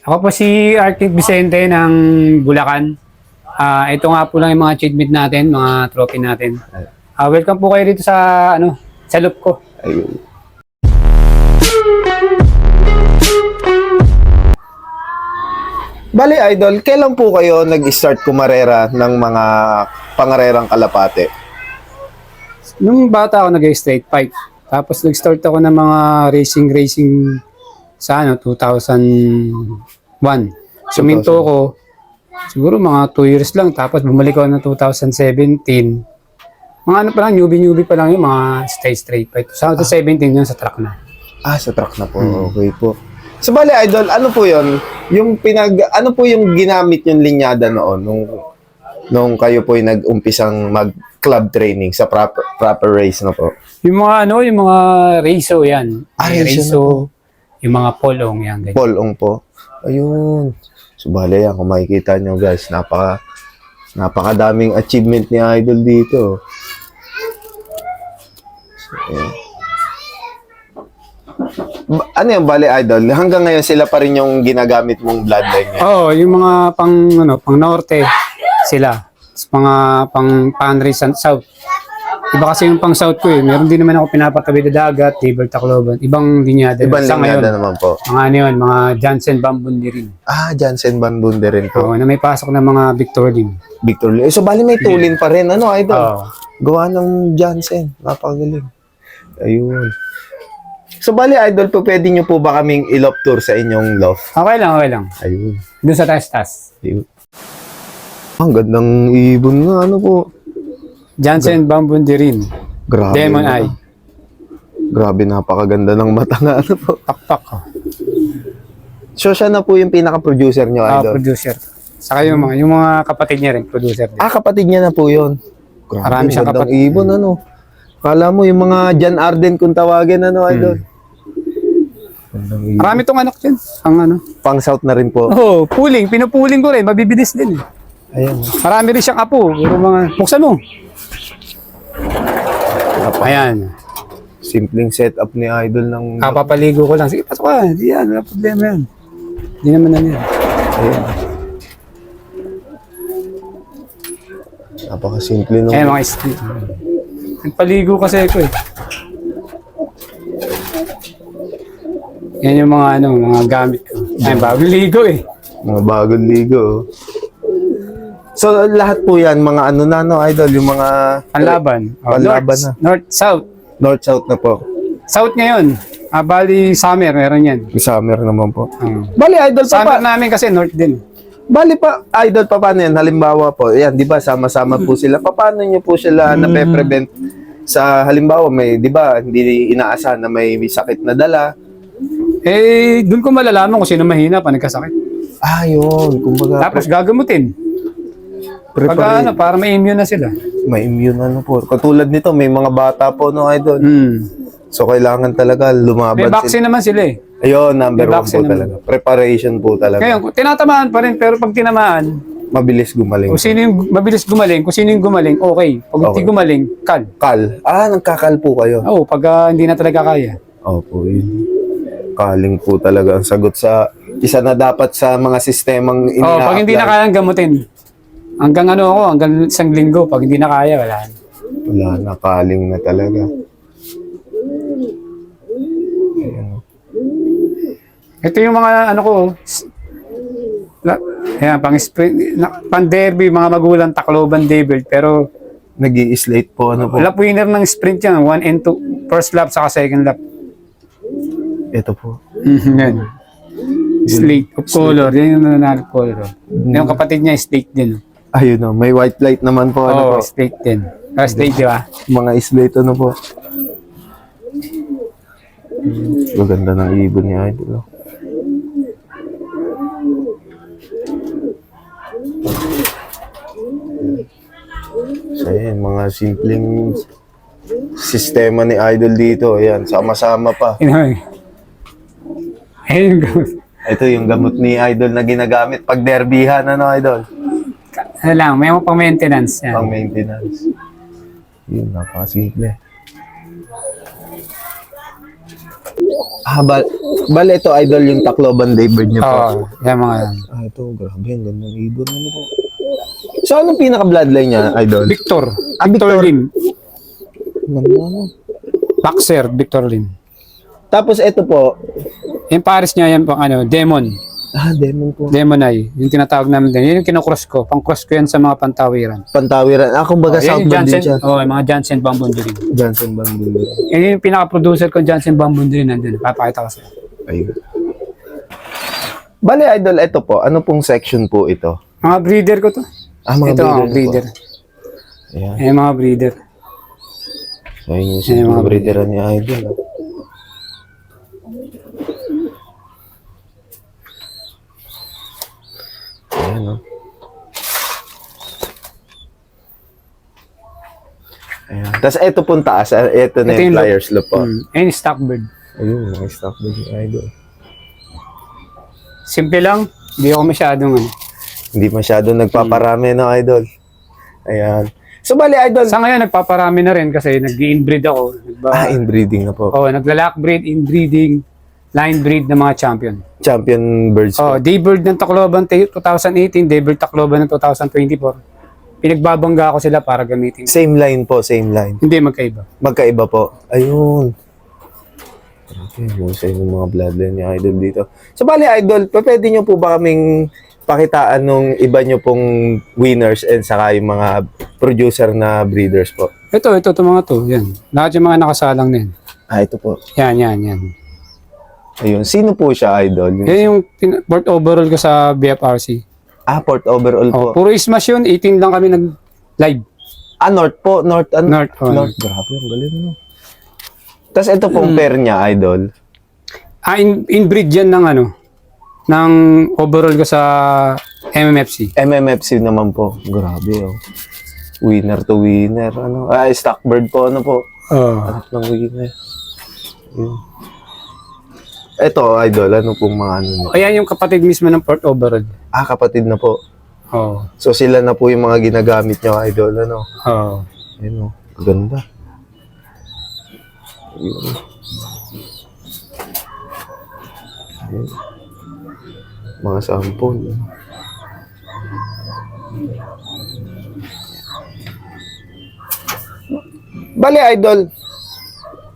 Ako po si Arctic Vicente ng Bulacan. Ito nga po lang yung mga achievement natin, mga trophy natin. Welcome po kayo dito sa sa loop ko. Ayun. Bali, Idol, kailan po kayo nag-start kumarera ng mga pangarerang kalapate? Nung bata ako nag-straight fight. Tapos nag-start ako ng mga racing sa 2001. Suminto ko siguro mga 2 years lang. Tapos bumalik ako ng 2017. Mga pa lang, newbie pa lang yung mga straight fight. Sa 2017 yun sa track na. Sa truck na po. Okay po. So, bali, Idol, ano po yun? Ano po yung ginamit yung linyada noon nung kayo po yung nag-umpisang mag-club training sa proper race na po? Yung mga yung mga reso yan. Reso. Yung mga polong yan. Ganyan. Polong po. Ayun. So, bali yan, kung makikita nyo guys, napakadaming achievement ni Idol dito. So, ayan. Ano yung bali, Idol? Hanggang ngayon sila pa rin yung ginagamit mong bloodline niya? Oo, yung mga pang norte sila. Mga pang south. Iba kasi yung pang south ko eh. Meron din naman ako pinapatabi na dagat, table Tacloban. Ibang linyada. Ibang linyada ngayon, naman po. Mga yun, mga Jansen Bambundi rin. Jansen Bambundi rin po. Oo, na may pasok ng mga Victor Lim. Victor Lim. So, bali may tulin pa rin, Idol? Oo. Gawa ng Jansen. Napakagaling. Ayun. So, bali, Idol, po pwede nyo po ba kaming i-loft tour sa inyong loft? Okay lang. Ayun. Doon sa taas. Ayun. Ang gandang ibon nga, po. Jansen Bambundi rin. Grabe. Demon Eye. Grabe, napakaganda ng mata nga, po. Pakpak. So, siya na po yung pinaka-producer nyo, Idol? Producer. Saka yung mga kapatid niya rin, producer din. Kapatid niya na po yun. Grabe, Marami siyang gandang kapatid. ibon, Kala mo yung mga John Arden kung tawagin, Idol? Gandang ibon. Marami tong anak din. Pang south na rin po. Pooling. Pinupuling ko rin. Mabibilis din. Ayan. Marami rin siyang apo. Puro mga... Buksan mo. Ayan. Simpleng setup ni Idol ng... Kapapaligo ko lang. Sige, pasok ka. Hindi yan. Wala problema yan. Hindi naman na yan. Ayan. Napakasimple nung... Ayan mga street. Nagpaligo kasi ako eh. Yan yung mga mga gamit ko. Ayan, bagong ligo eh. Mga bagong ligo. So, lahat po yan, mga Idol, yung mga... Panlaban. Panlaban na. North, South. North-South na po. South ngayon. Bali, summer. Meron yan. Summer naman po. Bali, Idol, Summer namin kasi North din. Bali pa, Idol, paano yan? Halimbawa po, yan, di ba, sama-sama po sila. Paano nyo po sila nape-prevent sa halimbawa, di ba, hindi inaasahan na may sakit na dala? Doon ko malalaman kung sino mahina pa nagkasakit. Yun. Kumbaga, Tapos gagamutin. Para may immune na sila. may immune po. Katulad nito, may mga bata po, Idol. So, kailangan talaga lumaban May vaccine naman sila eh. Ayun, number May 1 po vaccine talaga. Preparation po talaga. Ngayon, tinatamaan pa rin, pero pag tinamaan, Mabilis gumaling. kung sino yung mabilis gumaling, kung sino yung gumaling, okay. Pag hindi Okay. gumaling, kal. Nagkakal po kayo. Oo, pag hindi na talaga kaya. Opo, yun. Kaling po talaga ang sagot sa isa na dapat sa mga sistemang Oo, pag hindi na kaya gamutin. Hanggang hanggang isang linggo. Pag hindi na kaya, wala na. Wala na, kaling na talaga. Ayan. Ito yung mga ayan, pang-derby, mga magulang Tacloban Devil. Pero Nag-i-slate po, po. lap winner ng sprint yan, 1 and 2. First lap, saka second lap. Ito po. Yan. Slate of color. Yan yung nanalo color. Yung kapatid niya, slate din. Ayun may white light naman po. Oo, po. slate din. Slate, di ba? Mga slate, po. Maganda ng ibon niya, Idol. So, ayan, mga simpleng sistema ni Idol dito. Ayan, sama-sama pa. Ayun, Ito yung gamot ni Idol na ginagamit pag derbihan, Idol? may mga pang-maintenance. Yan. Pang maintenance. Yun, napakasimple. Bale ito, idol, yung Tacloban Daybird niyo po. Oo, yan mga yan. Ito, grabe, ang ganda ng ibon. Ano po? So, anong pinaka-bloodline niya, idol? Victor. Victor. Victor Lim. Ano? Boxer, Victor Lim. Tapos ito po, Yung pares niya, yan pang Demon. Demon po. Demon Eye. Yung tinatawag namin din. Yun yung kinocross ko. Pang-cross ko yan sa mga pantawiran. Pantawiran. Kumbaga Yan yung Southbound din siya. yung mga Jansen Bambundirin. Johnson Bamboo. Yan yung pinaka-producer ko, Jansen Bambundirin. Nandun. Papakita ko sa'yo. Ayun. Bale, idol, ito po. Ano pong section po ito? Mga breeder ko to. Mga Ito breeder mga breeder. po. Ayan. Ayan mga breeder. Ayun yung Ayan, mga breederan ni idol. Ayan, no? Ayan. Tapos ito pong taas. Ito na Ito yung yung flyers loop po. Ayan yung stockbird. Ayun, mga stock din ni idol. Simple lang. Hindi ako masyadong Hindi masyado nagpaparami no, idol. Ayan. So, bali, idol. Sa ngayon, nagpaparami na rin kasi nag-inbreed ako. Inbreeding na po. Nagla-lock breed, inbreeding, line breed ng mga champion. Champion birds po. Daybird ng Tacloban 2018, Daybird Tacloban ng 2024. Pinagbabangga ko sila para gamitin. Same line po, same line. Hindi magkaiba. Magkaiba po. Ayun. Okay, sa yung mga bloodline ni idol dito. So, bali, idol, pwede nyo po ba kaming pakitaan nung iba nyo pong winners and saka yung mga producer na breeders po? Ito mga to. Yan. Lahat yung mga nakasalang na yan. Ito po. Yan. Ayun. Sino po siya, idol? Yan yung port overall ko sa BFRC. Port overall po. Puro ismash yun. 18 lang kami nag-live. North po. North. North. North. Grabe, ang galing, no? Tapos ito pong pair niya, idol. Inbreed yan ng overall ko sa MMFC. MMFC naman po. Grabe, oh. Winner to winner. Stockbird po, po. Anak ng winner. Yun. Ito, idol, ano pong mga niyo? Ayan yung kapatid mismo ng port overall. Kapatid na po. Oo. So, sila na po yung mga ginagamit niyo, idol, Oo. Ayun, ganda. Ayun. Ayun. Mga sample. Bale, idol,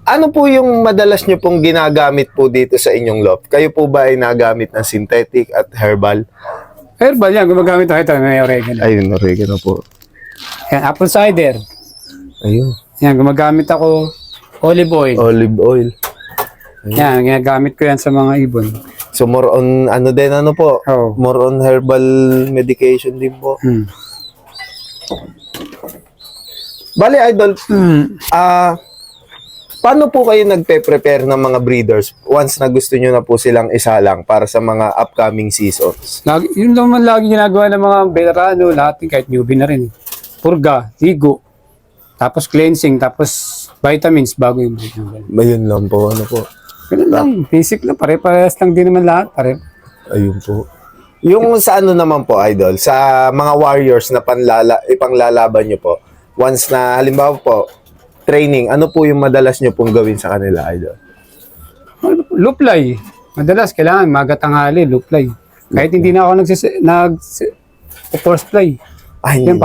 ano po yung madalas nyo pong ginagamit po dito sa inyong loft? Kayo po ba ay nagamit ng synthetic at herbal? Herbal yan. Gumagamit ako ito. May oregano. Ayun, oregano po. Yan. Apple cider. Ayun. Yan. Gumagamit ako olive oil. Olive oil. Yan. Ginagamit ko yan sa mga ibon. So, more on, ano po? Oo. More on herbal medication din po. Bale, idol, paano po kayo nagpe-prepare ng mga breeders once na gusto nyo na po silang isalang para sa mga upcoming seasons? Yun naman lagi ginagawa ng mga veterano, lahat kahit newbie na rin. Purga, ligo, tapos cleansing, tapos vitamins bago yung breed. Ayun lang po, po. Ganun lang, basic lang, pare-parehas lang din naman lahat. Ayun po. Yung sa naman po, idol, sa mga warriors na ipanglalaban nyo po, once na, halimbawa po, training, ano po yung madalas nyo pong gawin sa kanila, idol? Luplay. Madalas, kailangan maga-tanghali, luplay. Kahit hindi na ako force play. Yan,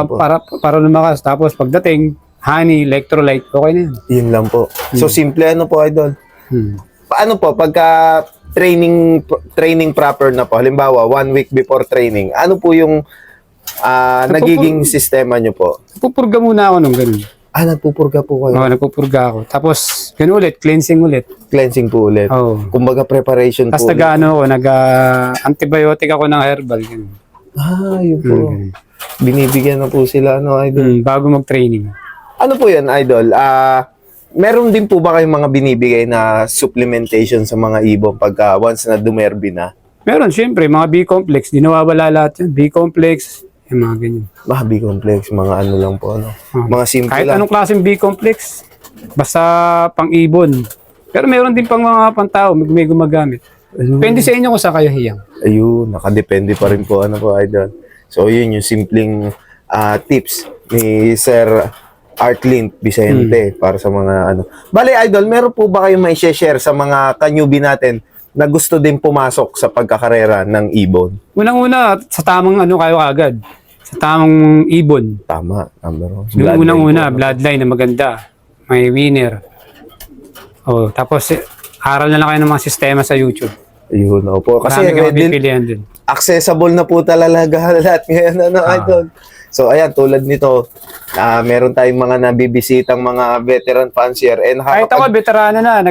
para lumakas. Tapos pagdating, honey, electrolyte, okay na yan. Yun lang po. So, simple po, idol. Paano po, pagka training proper na po, halimbawa, 1 week before training, ano po yung nagiging sistema nyo po? Pupurga muna ako nung ganun. Nagpupurga po kayo? Oo, nagpupurga ako. Tapos, ganun ulit, cleansing ulit. Cleansing po ulit. Oo. Kumbaga preparation Tapos po. nag-antibiotic ako ng herbal. Ganun. Yun po. Binibigyan na po sila, idol. Bago mag-training. Ano po yan, idol? Meron din po ba kayong mga binibigay na supplementation sa mga ibon pagka once na dumerby na? Meron, syempre, mga B-complex. Di nawawala lahat yan. B-complex, yung mga ganyan. B-complex, mga ano lang po, Mga simple Kahit lang. anong klaseng B-complex, basta pang-ibon. Pero meron din pang mga pantao, may gumagamit. Depende sa inyo kung saan kayo hiyang. Ayun, nakadepende pa rin po, po, idol. So, yun yung simpleng tips ni Sir Artlint Vicente para sa mga ano. Bale, Idol, meron po ba kayong may share sa mga ka-newbie natin na gusto din pumasok sa pagkakarera ng ibon? Unang-una, sa tamang ano kayo agad. Sa tamang ibon. Tama, number one. Yung Bloodline unang-una, po, ano? bloodline na maganda. May winner. Oh, tapos aral na lang kayo ng mga sistema sa YouTube. Yun, opo. Kasi Marami kang readily mapipilian din. accessible na po talaga lahat ngayon, ano, Idol. So, ayan, tulad nito, meron tayong mga nabibisitang mga veteran fancier. And Kahit ako, veterano na,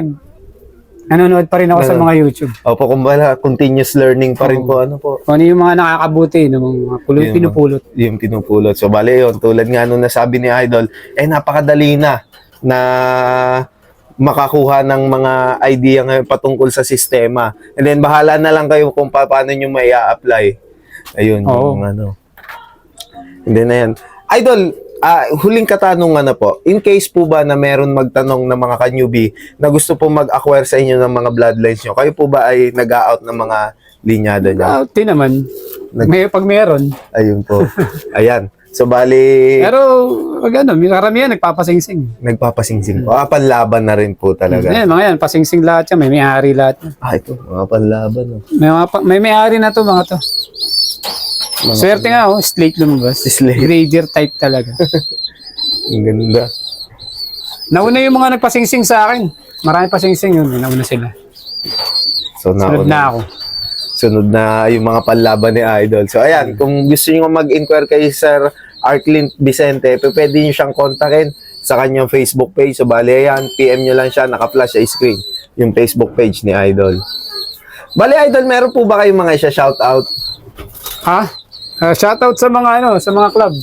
nanonood pa rin ako sa mga YouTube. Opo, kumbaga, continuous learning pa rin po, ano po. Kung ano yung mga nakakabuti, ng mga Yun, pinupulot. Yung pinupulot. So, bale yun, tulad nga nung nasabi ni Idol, napakadali na makakuha ng mga idea ngayon patungkol sa sistema. And then, bahala na lang kayo kung paano nyo may apply. Ayun, Oo. yung ano. And then, ayan. Idol, huling katanungan na po. In case po ba na meron magtanong ng mga ka-newbie na gusto po mag-acquire sa inyo ng mga bloodlines nyo, kayo po ba ay nag-out ng mga linyada nyo? Di naman. Pag meron. Ayun po. Ayan. So, bali, Pero, pag ano, karamihan nagpapasingsing. nagpapasingsing po. Panlaban na rin po talaga. Ayan, mga yan, pasingsing lahat yan. May may-ari lahat. Ito, mga panlaban. Oh. May may-ari na to, mga to. Swerte nga, slate lumabas. Slate. Raider type talaga. Ang ganda. Nauna yung mga nagpasingsing sa akin. Marami pasingsing yun. Nauna sila. So, Sunod na ako. Sunod na yung mga panlaban ni Idol. So, ayan, kung gusto nyo mag-inquire kay Sir Artlint Vicente, pwede nyo siyang kontakin sa kanyang Facebook page. So, bali, ayan, PM nyo lang siya, naka-flash sa screen, yung Facebook page ni Idol. Bali, Idol, meron po ba kayong mga isa-shoutout? Ha? Shoutout sa mga sa mga club.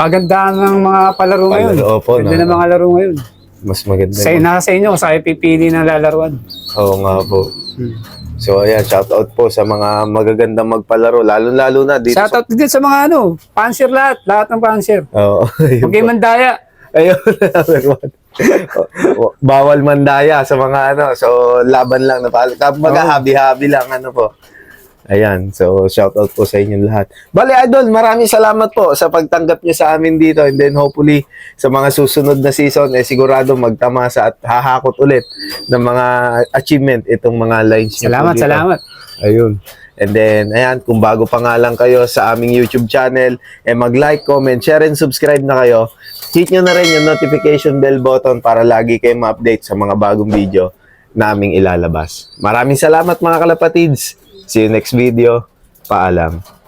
Pagandaan ng mga palaro ngayon. Opo, Ganda ng mga laro ngayon. Mas maganda. Nasa inyo, sa pipili ng lalaruan. Oo nga po. So, ayan, shoutout po sa mga magagandang magpalaro, lalo-lalo na dito. Shoutout din sa mga panser lahat ng panser. Oo. Huwag kayo mandaya. Ayun, number one. Bawal mandaya sa mga so laban lang na habi-habi lang po. Ayan, so shoutout po sa inyong lahat. Bale, Idol, maraming salamat po sa pagtanggap niyo sa amin dito, and then hopefully sa mga susunod na season sigurado magtamasa at hahakot ulit ng mga achievement itong mga lines niyo. Salamat. Ayun. And then, ayan, kung bago pa nga lang kayo sa aming YouTube channel, mag-like, comment, share, and subscribe na kayo. Hit nyo na rin yung notification bell button para lagi kayo ma-update sa mga bagong video na aming ilalabas. Maraming salamat mga kalapatids. See you next video. Paalam.